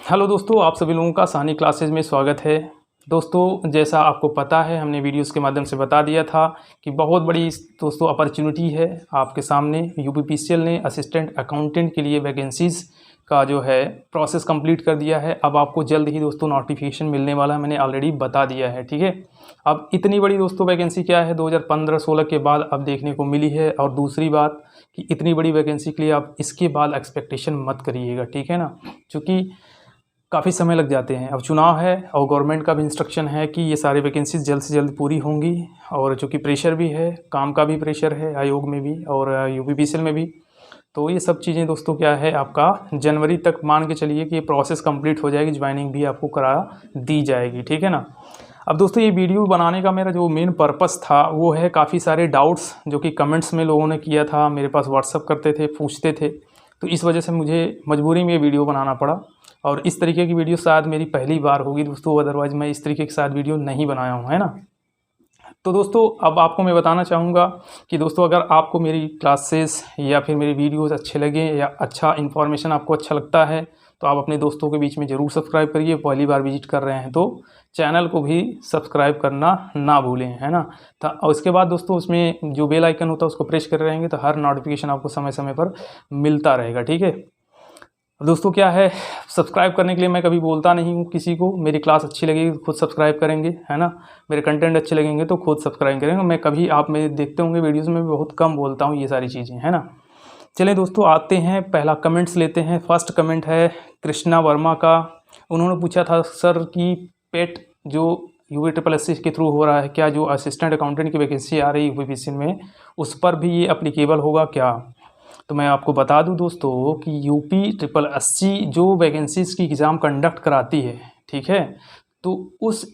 Hello दोस्तों, आप सभी लोगों का साहनी क्लासेज में स्वागत है। दोस्तों, जैसा आपको पता है, हमने वीडियोस के माध्यम से बता दिया था कि बहुत बड़ी दोस्तों अपॉर्चुनिटी है आपके सामने। यूपीपीसीएल ने असिस्टेंट अकाउंटेंट के लिए वैकेंसीज़ का जो है प्रोसेस कंप्लीट कर दिया है। अब आपको जल्द ही दोस्तों नोटिफिकेशन मिलने वाला है, मैंने ऑलरेडी बता दिया है, ठीक है। अब इतनी बड़ी दोस्तों वैकेंसी क्या है 2015-16 के बाद अब देखने को मिली है। और दूसरी बात कि इतनी बड़ी वैकेंसी के लिए आप इसके बाद एक्सपेक्टेशन मत करिएगा, ठीक है ना, क्योंकि काफ़ी समय लग जाते हैं। अब चुनाव है और गवर्नमेंट का भी इंस्ट्रक्शन है कि ये सारी वैकेंसीज जल्द से जल्द पूरी होंगी। और चूँकि प्रेशर भी है, काम का भी प्रेशर है आयोग में भी और यूपीपीसीएल में भी। तो ये सब चीज़ें दोस्तों क्या है, आपका जनवरी तक मान के चलिए कि ये प्रोसेस कंप्लीट हो जाएगी, ज्वाइनिंग भी आपको करा दी जाएगी, ठीक है ना। अब दोस्तों, ये वीडियो बनाने का मेरा जो मेन पर्पस था वो है काफ़ी सारे डाउट्स जो कि कमेंट्स में लोगों ने किया था, मेरे पास व्हाट्सअप करते थे, पूछते थे। तो इस वजह से मुझे मजबूरी में ये वीडियो बनाना पड़ा। और इस तरीके की वीडियो शायद मेरी पहली बार होगी दोस्तों, अदरवाइज़ मैं इस तरीके के साथ वीडियो नहीं बनाया हूँ, है ना। तो दोस्तों, अब आपको मैं बताना चाहूँगा कि दोस्तों अगर आपको मेरी क्लासेस या फिर मेरी वीडियोस अच्छे लगे या अच्छा इन्फॉर्मेशन आपको अच्छा लगता है तो आप अपने दोस्तों के बीच में ज़रूर सब्सक्राइब करिए। पहली बार विजिट कर रहे हैं तो चैनल को भी सब्सक्राइब करना ना भूलें, है ना। तो और उसके बाद दोस्तों उसमें जो बेल आइकन होता है उसको प्रेस कर रहेंगे तो हर नोटिफिकेशन आपको समय समय पर मिलता रहेगा, ठीक है। दोस्तों क्या है, सब्सक्राइब करने के लिए मैं कभी बोलता नहीं हूँ किसी को। मेरी क्लास अच्छी लगेगी तो खुद सब्सक्राइब करेंगे, है ना। मेरे कंटेंट अच्छे लगेंगे तो खुद सब्सक्राइब करेंगे। मैं कभी, आप मेरे देखते होंगे वीडियोस में बहुत कम बोलता हूँ ये सारी चीज़ें, है ना। चलें दोस्तों, आते हैं, पहला कमेंट्स लेते हैं। फर्स्ट कमेंट है कृष्णा वर्मा का। उन्होंने पूछा था सर कि पेट जो यूपीएससी के थ्रू हो रहा है, क्या जो असिस्टेंट अकाउंटेंट की वैकेंसी आ रही है यूपीपीसीएल में, उस पर भी ये अप्लीकेबल होगा क्या। तो मैं आपको बता दूं दोस्तों कि यूपीएससी जो वैकेंसीज़ की एग्ज़ाम कंडक्ट कराती है, ठीक है, तो उस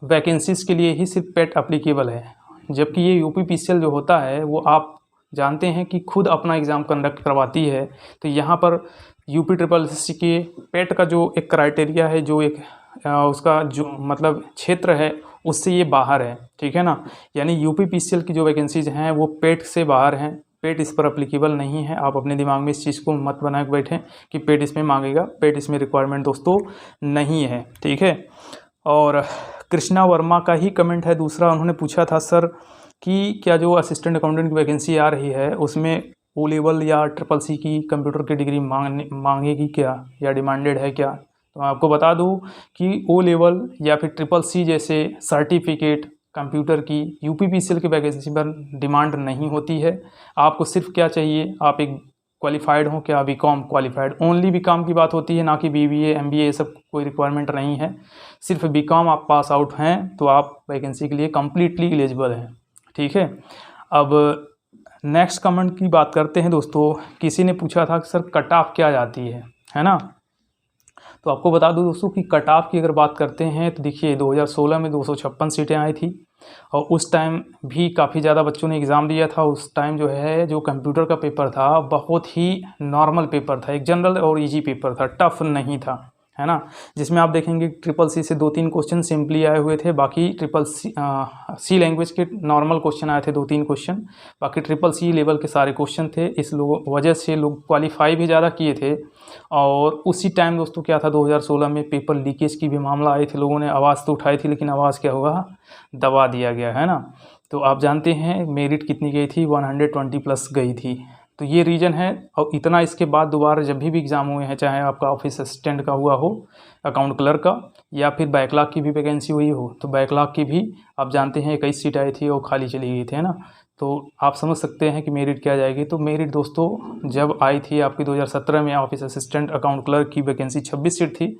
वैकेंसीज़ के लिए ही सिर्फ पेट अप्लीकेबल है। जबकि ये यूपीपीसीएल जो होता है वो आप जानते हैं कि खुद अपना एग्ज़ाम कंडक्ट करवाती है। तो यहाँ पर यूपीएससी के पेट का जो एक क्राइटेरिया है, जो एक उसका जो मतलब क्षेत्र है, उससे ये बाहर है, ठीक है ना। यानी यूपीपीसीएल की जो वैकेंसीज़ हैं वो पेट से बाहर हैं। पेट इस पर अप्लीकेबल नहीं है। आप अपने दिमाग में इस चीज़ को मत बना के बैठें कि पेट इसमें मांगेगा। पेट इसमें रिक्वायरमेंट दोस्तों नहीं है, ठीक है। और कृष्णा वर्मा का ही कमेंट है दूसरा। उन्होंने पूछा था सर कि क्या जो असिस्टेंट अकाउंटेंट की वैकेंसी आ रही है उसमें ओ लेवल या ट्रिपल सी की कंप्यूटर की डिग्री मांगेगी क्या या डिमांडेड है क्या। तो मैं आपको बता दूं कि ओ लेवल या फिर ट्रिपल सी जैसे सर्टिफिकेट कंप्यूटर की यूपीपीसीएल की वैकेंसी पर डिमांड नहीं होती है। आपको सिर्फ क्या चाहिए, आप एक क्वालिफाइड हो क्या, बीकॉम क्वालिफाइड, ओनली बीकॉम की बात होती है, ना कि बीबीए एमबीए, ये सब कोई रिक्वायरमेंट नहीं है। सिर्फ बीकॉम आप पास आउट हैं तो आप वैकेंसी के लिए कम्प्लीटली एलिजिबल हैं, ठीक है। अब नेक्स्ट कमेंट की बात करते हैं दोस्तों। किसी ने पूछा था कि सर कट ऑफ क्या जाती है ना। तो आपको बता दूं दोस्तों कि कट ऑफ की अगर बात करते हैं तो देखिए 2016 में 256 सीटें आई थी और उस टाइम भी काफ़ी ज़्यादा बच्चों ने एग्ज़ाम दिया था। उस टाइम जो है जो कंप्यूटर का पेपर था बहुत ही नॉर्मल पेपर था, एक जनरल और इजी पेपर था, टफ नहीं था, है ना। जिसमें आप देखेंगे ट्रिपल सी से 2-3 क्वेश्चन सिंपली आए हुए थे, बाकी ट्रिपल सी लैंग्वेज के नॉर्मल क्वेश्चन आए थे 2-3 क्वेश्चन, बाकी ट्रिपल सी लेवल के सारे क्वेश्चन थे। इस वजह से लोग क्वालिफाई भी ज़्यादा किए थे। और उसी टाइम दोस्तों क्या था, 2016 में पेपर लीकेज की भी मामला आए थे। लोगों ने आवाज़ तो उठाई थी लेकिन आवाज़ क्या हुआ, दबा दिया गया, है ना। तो आप जानते हैं मेरिट कितनी गई थी, 120 प्लस गई थी। तो ये रीज़न है। और इतना इसके बाद दोबारा जब भी एग्ज़ाम हुए हैं, चाहे आपका ऑफिस असिस्टेंट का हुआ हो, अकाउंट क्लर्क का, या फिर बैकलॉग की भी वैकेंसी हुई हो, तो बैकलॉग की भी आप जानते हैं 21 सीट आई थी और खाली चली गई थी, है ना। तो आप समझ सकते हैं कि मेरिट क्या जाएगी। तो मेरिट दोस्तों जब आई थी आपकी 2017 में ऑफिस असिस्टेंट अकाउंट क्लर्क की वैकेंसी 26 सीट थी,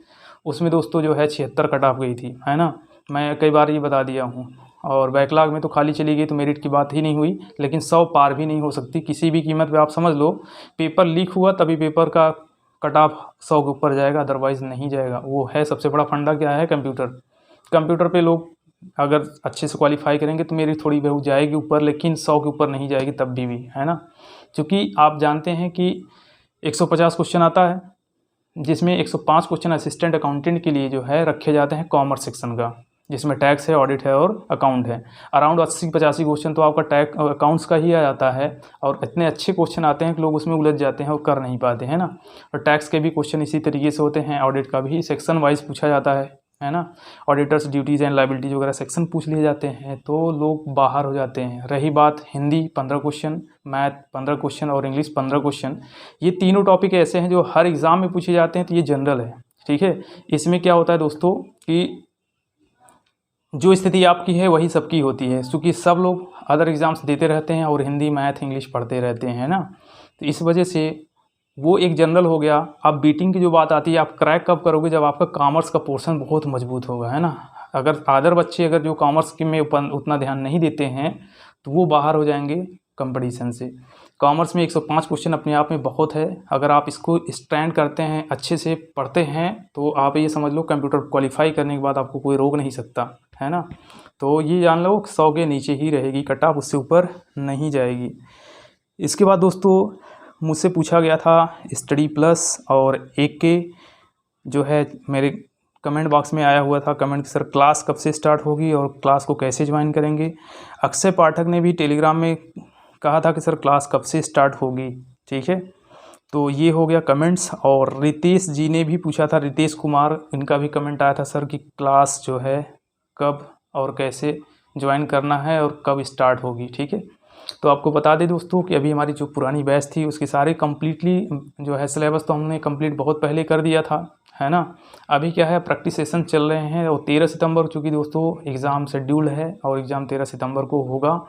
उसमें दोस्तों जो है 76 कट ऑफ गई थी, है ना। मैं कई बार ये बता दिया हूँ। और बैकलॉग में तो खाली चली गई तो मेरिट की बात ही नहीं हुई। लेकिन 100 पार भी नहीं हो सकती किसी भी कीमत पे। आप समझ लो पेपर लीक हुआ तभी पेपर का कट ऑफ 100 के ऊपर जाएगा, अदरवाइज़ नहीं जाएगा। वो है सबसे बड़ा फंडा क्या है, कंप्यूटर पे लोग अगर अच्छे से क्वालिफाई करेंगे तो मेरी थोड़ी बहुत जाएगी ऊपर, लेकिन 100 के ऊपर नहीं जाएगी तब भी, है ना। क्योंकि आप जानते हैं कि 150 क्वेश्चन आता है जिसमें 105 क्वेश्चन असिस्टेंट अकाउंटेंट के लिए जो है रखे जाते हैं कॉमर्स सेक्शन का, जिसमें टैक्स है, ऑडिट है और अकाउंट है। अराउंड 80-85 क्वेश्चन तो आपका टैक्स अकाउंट्स का ही आ जाता है, और इतने अच्छे क्वेश्चन आते हैं कि लोग उसमें उलझ जाते हैं और कर नहीं पाते हैं ना। और टैक्स के भी क्वेश्चन इसी तरीके से होते हैं, ऑडिट का भी सेक्शन वाइज पूछा जाता है ना। ऑडिटर्स ड्यूटीज़ एंड लायबिलिटीज वगैरह सेक्शन पूछ लिए जाते हैं, तो लोग बाहर हो जाते हैं। रही बात हिंदी 15 क्वेश्चन, मैथ 15 क्वेश्चन और इंग्लिश 15 क्वेश्चन, ये तीनों टॉपिक ऐसे हैं जो हर एग्ज़ाम में पूछे जाते हैं, तो ये जनरल है, ठीक है। इसमें क्या होता है दोस्तों कि जो स्थिति आपकी है वही सबकी होती है, क्योंकि सब लोग अदर एग्ज़ाम्स देते रहते हैं और हिंदी मैथ इंग्लिश पढ़ते रहते हैं ना। तो इस वजह से वो एक जनरल हो गया। अब बीटिंग की जो बात आती है, आप क्रैक कब करोगे, जब आपका कॉमर्स का पोर्शन बहुत मजबूत होगा, है ना। अगर अदर बच्चे अगर जो कॉमर्स के में उतना ध्यान नहीं देते हैं तो वो बाहर हो जाएंगे कंपटीशन से। कॉमर्स में 105 क्वेश्चन अपने आप में बहुत है। अगर आप इसको स्टैंड करते हैं, अच्छे से पढ़ते हैं, तो आप ये समझ लो कंप्यूटर क्वालिफाई करने के बाद आपको कोई रोक नहीं सकता, है ना। तो ये जान लो 100 के नीचे ही रहेगी कट ऑफ, उससे ऊपर नहीं जाएगी। इसके बाद दोस्तों मुझसे पूछा गया था स्टडी प्लस और एक के जो है मेरे कमेंट बॉक्स में आया हुआ था कमेंट कि सर क्लास कब से स्टार्ट होगी और क्लास को कैसे ज्वाइन करेंगे। अक्षय पाठक ने भी टेलीग्राम में कहा था कि सर क्लास कब से स्टार्ट होगी, ठीक है। तो ये हो गया कमेंट्स। और रितेश जी ने भी पूछा था, रितेश कुमार, इनका भी कमेंट आया था सर कि क्लास जो है कब और कैसे ज्वाइन करना है और कब स्टार्ट होगी, ठीक है। तो आपको बता दें दोस्तों कि अभी हमारी जो पुरानी बैच थी उसके सारे कम्प्लीटली जो है सिलेबस तो हमने कंप्लीट बहुत पहले कर दिया था, है ना। अभी क्या है, प्रैक्टिस सेशन चल रहे हैं और 13 सितंबर चूँकि दोस्तों एग्ज़ाम शेड्यूल है और एग्ज़ाम 13 सितंबर को होगा।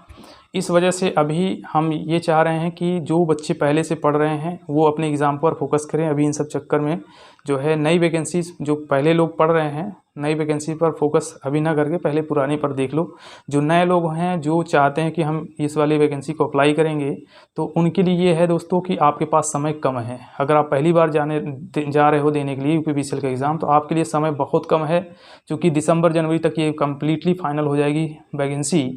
इस वजह से अभी हम ये चाह रहे हैं कि जो बच्चे पहले से पढ़ रहे हैं वो अपने एग्ज़ाम पर फोकस करें। अभी इन सब चक्कर में जो है नई वैकेंसीज जो पहले लोग पढ़ रहे हैं, नई वैकेंसी पर फोकस अभी ना करके पहले पुरानी पर देख लो। जो नए लोग हैं जो चाहते हैं कि हम इस वाली वैकेंसी को अप्लाई करेंगे, तो उनके लिए ये है दोस्तों कि आपके पास समय कम है। अगर आप पहली बार जा रहे हो देने के लिए यूपीपीसीएल का एग्ज़ाम, तो आपके लिए समय बहुत कम है, क्योंकि दिसंबर जनवरी तक ये कम्प्लीटली फाइनल हो जाएगी वैकेंसी।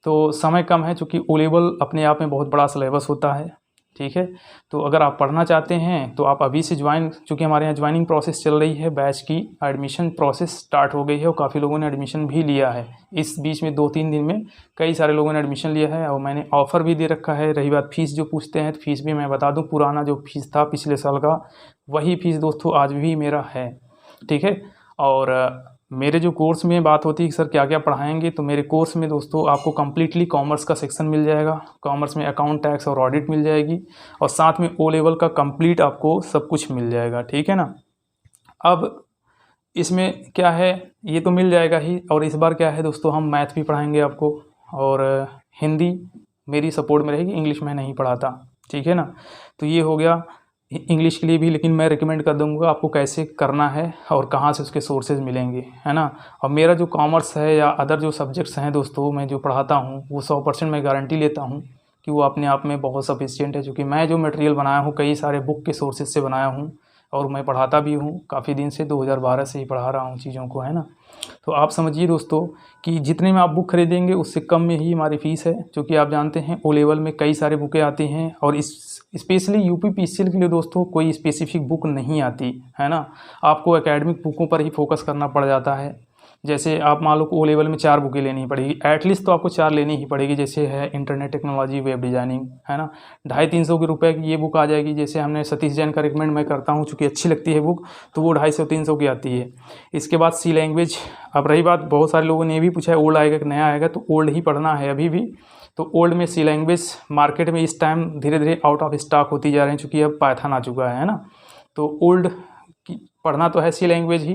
तो समय कम है, चूँकि ओ लेवल अपने आप में बहुत बड़ा सिलेबस होता है, ठीक है। तो अगर आप पढ़ना चाहते हैं तो आप अभी से ज्वाइन, चूँकि हमारे यहाँ ज्वाइनिंग प्रोसेस चल रही है, बैच की एडमिशन प्रोसेस स्टार्ट हो गई है और काफ़ी लोगों ने एडमिशन भी लिया है। इस बीच में 2-3 दिन में कई सारे लोगों ने एडमिशन लिया है और मैंने ऑफ़र भी दे रखा है। रही बात फ़ीस जो पूछते हैं, तो फ़ीस भी मैं बता दूँ, पुराना जो फ़ीस था पिछले साल का वही फ़ीस दोस्तों आज भी मेरा है, ठीक है। और मेरे जो कोर्स में बात होती है कि सर क्या क्या पढ़ाएंगे, तो मेरे कोर्स में दोस्तों आपको कम्प्लीटली कॉमर्स का सेक्शन मिल जाएगा। कॉमर्स में अकाउंट, टैक्स और ऑडिट मिल जाएगी, और साथ में ओ लेवल का कंप्लीट आपको सब कुछ मिल जाएगा, ठीक है ना। अब इसमें क्या है, ये तो मिल जाएगा ही, और इस बार क्या है दोस्तों, हम मैथ भी पढ़ाएंगे आपको, और हिंदी मेरी सपोर्ट में रहेगी, इंग्लिश में नहीं पढ़ाता, ठीक है ना। तो ये हो गया इंग्लिश के लिए भी, लेकिन मैं रिकमेंड कर दूंगा आपको कैसे करना है और कहाँ से उसके सोर्सेज मिलेंगे, है ना। और मेरा जो कॉमर्स है या अदर जो सब्जेक्ट्स हैं दोस्तों मैं जो पढ़ाता हूँ, वो 100% मैं गारंटी लेता हूँ कि वो अपने आप में बहुत सफिशिएंट है, क्योंकि मैं जो मटेरियल बनाया हूँ कई सारे बुक के सोर्सेज से बनाया हूँ, और मैं पढ़ाता भी हूँ काफ़ी दिन से, 2012 से ही पढ़ा रहा हूँ चीज़ों को, है ना। तो आप समझिए दोस्तों कि जितने में आप बुक खरीदेंगे उससे कम में ही हमारी फ़ीस है, क्योंकि आप जानते हैं ओ लेवल में कई सारे बुकें आती हैं, और इस स्पेशली यूपीपीसीएल के लिए दोस्तों कोई स्पेसिफिक बुक नहीं आती, है ना। आपको एकेडमिक बुकों पर ही फोकस करना पड़ जाता है। जैसे आप मान लो ओ लेवल में 4 बुकें लेनी पड़ेगी, एटलीस्ट तो आपको 4 लेनी ही पड़ेगी। जैसे है इंटरनेट टेक्नोलॉजी, वेब डिज़ाइनिंग, है ना, 250-300 रुपये की ये बुक आ जाएगी। जैसे हमने सतीश जैन का रिकमेंड मैं करता हूँ, चूँकि अच्छी लगती है बुक, तो वो 250-300 की आती है। इसके बाद सी लैंग्वेज। अब रही बात, बहुत सारे लोगों ने ये भी पूछा है ओल्ड आएगा कि नया आएगा, तो ओल्ड ही पढ़ना है अभी भी। तो ओल्ड में सी लैंग्वेज मार्केट में इस टाइम धीरे धीरे आउट ऑफ स्टॉक होती जा रहे हैं, चूँकि अब पाइथन आ चुका है ना। तो ओल्ड पढ़ना तो है सी लैंग्वेज ही,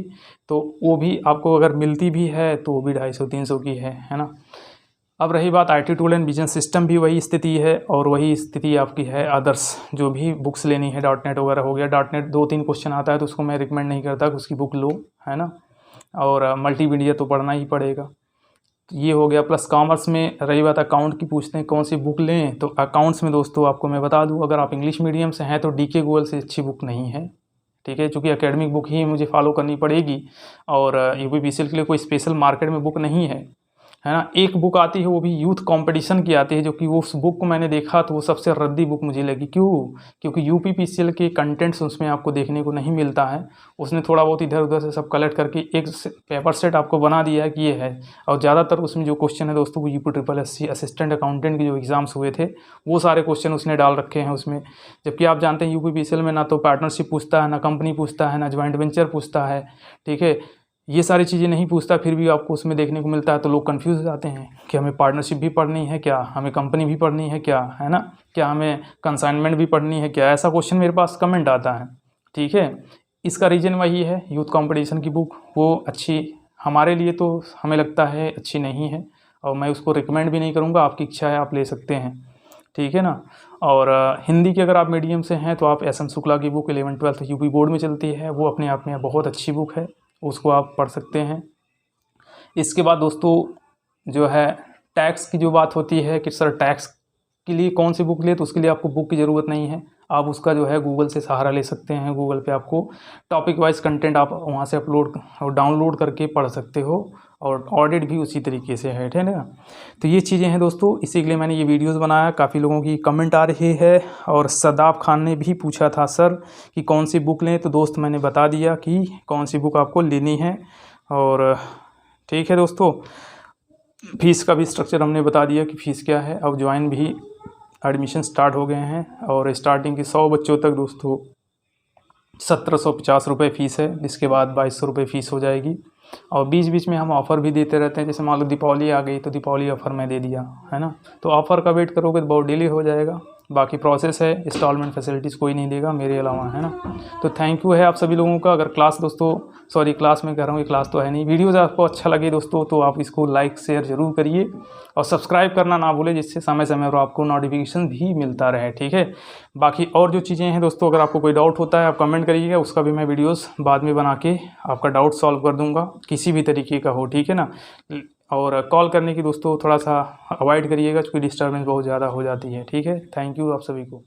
तो वो भी आपको अगर मिलती भी है तो वो भी 250-300 की है ना। अब रही बात IT tool and business system, भी वही स्थिति है, और वही स्थिति आपकी है अदर्स जो भी बुक्स लेनी है। .NET वगैरह हो गया, .NET 2-3 क्वेश्चन आता है तो उसको मैं रिकमेंड नहीं करता कि उसकी बुक लो, है ना। और मल्टीमीडिया तो पढ़ना ही पड़ेगा, तो ये हो गया। प्लस कॉमर्स में रही बात अकाउंट की, पूछते हैं कौन सी बुक लें, तो अकाउंट्स में दोस्तों आपको मैं बता दूं, अगर आप इंग्लिश मीडियम से हैं तो DK गूगल से अच्छी बुक नहीं है, ठीक है, क्योंकि एकेडमिक बुक ही मुझे फॉलो करनी पड़ेगी, और यूपीपीसीएल के लिए कोई स्पेशल मार्केट में बुक नहीं है। है ना। एक बुक आती है वो भी यूथ कंपटीशन की आती है, जो कि वो उस बुक को मैंने देखा तो वो सबसे रद्दी बुक मुझे लगी। क्यों? क्योंकि यूपीपीसीएल के कंटेंट्स उसमें आपको देखने को नहीं मिलता है। उसने थोड़ा बहुत इधर उधर से सब कलेक्ट करके एक पेपर सेट आपको बना दिया है कि ये है, और ज़्यादातर उसमें जो क्वेश्चन है दोस्तों वो UPSSC असिस्टेंट अकाउंटेंट के जो एग्ज़ाम्स हुए थे वो सारे क्वेश्चन उसने डाल रखे हैं उसमें। जबकि आप जानते हैं यूपीपीसीएल में ना तो पार्टनरशिप पूछता है, ना कंपनी पूछता है, ना ज्वाइंट वेंचर पूछता है, ठीक है। ये सारी चीज़ें नहीं पूछता, फिर भी आपको उसमें देखने को मिलता है। तो लोग कंफ्यूज हो जाते हैं कि हमें पार्टनरशिप भी पढ़नी है क्या, हमें कंपनी भी पढ़नी है क्या, है ना, क्या हमें कंसाइनमेंट भी पढ़नी है क्या, ऐसा क्वेश्चन मेरे पास कमेंट आता है, ठीक है। इसका रीज़न वही है, यूथ कंपटीशन की बुक वो अच्छी हमारे लिए तो हमें लगता है अच्छी नहीं है, और मैं उसको रिकमेंड भी नहीं करूँगा। आपकी इच्छा है आप ले सकते हैं, ठीक है ना। और हिंदी के अगर आप मीडियम से हैं तो आप SM शुक्ला की बुक 11th-12th यूपी बोर्ड में चलती है, वो अपने आप में बहुत अच्छी बुक है, उसको आप पढ़ सकते हैं। इसके बाद दोस्तों जो है टैक्स की जो बात होती है कि सर टैक्स के लिए कौन सी बुक ले, तो उसके लिए आपको बुक की ज़रूरत नहीं है। आप उसका जो है गूगल से सहारा ले सकते हैं। गूगल पे आपको टॉपिक वाइज कंटेंट आप वहाँ से अपलोड और डाउनलोड करके पढ़ सकते हो, और ऑडिट भी उसी तरीके से है ना। तो ये चीज़ें हैं दोस्तों, इसी के लिए मैंने ये वीडियोस बनाया। काफ़ी लोगों की कमेंट आ रही है, और सदाब खान ने भी पूछा था सर कि कौन सी बुक लें, तो दोस्त मैंने बता दिया कि कौन सी बुक आपको लेनी है। और ठीक है दोस्तों, फ़ीस का भी स्ट्रक्चर हमने बता दिया कि फ़ीस क्या है। अब ज्वाइन भी एडमिशन स्टार्ट हो गए हैं, और स्टार्टिंग की 100 बच्चों तक दोस्तों 1750 रुपये फ़ीस है। इसके बाद 2200 रुपये फ़ीस हो जाएगी, और बीच बीच में हम ऑफ़र भी देते रहते हैं। जैसे मान लो दीपावली आ गई तो दीपावली ऑफ़र मैं दे दिया, है ना। तो ऑफ़र का वेट करोगे तो बहुत डिले हो जाएगा। बाकी प्रोसेस है, इंस्टॉलमेंट फैसिलिटीज़ कोई नहीं देगा मेरे अलावा, है ना। तो थैंक यू है आप सभी लोगों का। अगर क्लास दोस्तों क्लास में कह रहा हूँ, ये क्लास तो है नहीं, वीडियोज़ आपको अच्छा लगे दोस्तों तो आप इसको लाइक शेयर ज़रूर करिए, और सब्सक्राइब करना ना भूलें, जिससे समय समय पर आपको नोटिफिकेशन भी मिलता रहे, ठीक है। बाकी और जो चीज़ें हैं दोस्तों, अगर आपको कोई डाउट होता है आप कमेंट करिएगा, उसका भी मैं वीडियोज़ बाद में बना के आपका डाउट सॉल्व कर दूँगा, किसी भी तरीके का हो, ठीक है ना। और कॉल करने की दोस्तों थोड़ा सा अवॉइड करिएगा, क्योंकि डिस्टर्बेंस बहुत ज़्यादा हो जाती है, ठीक है। थैंक यू आप सभी को।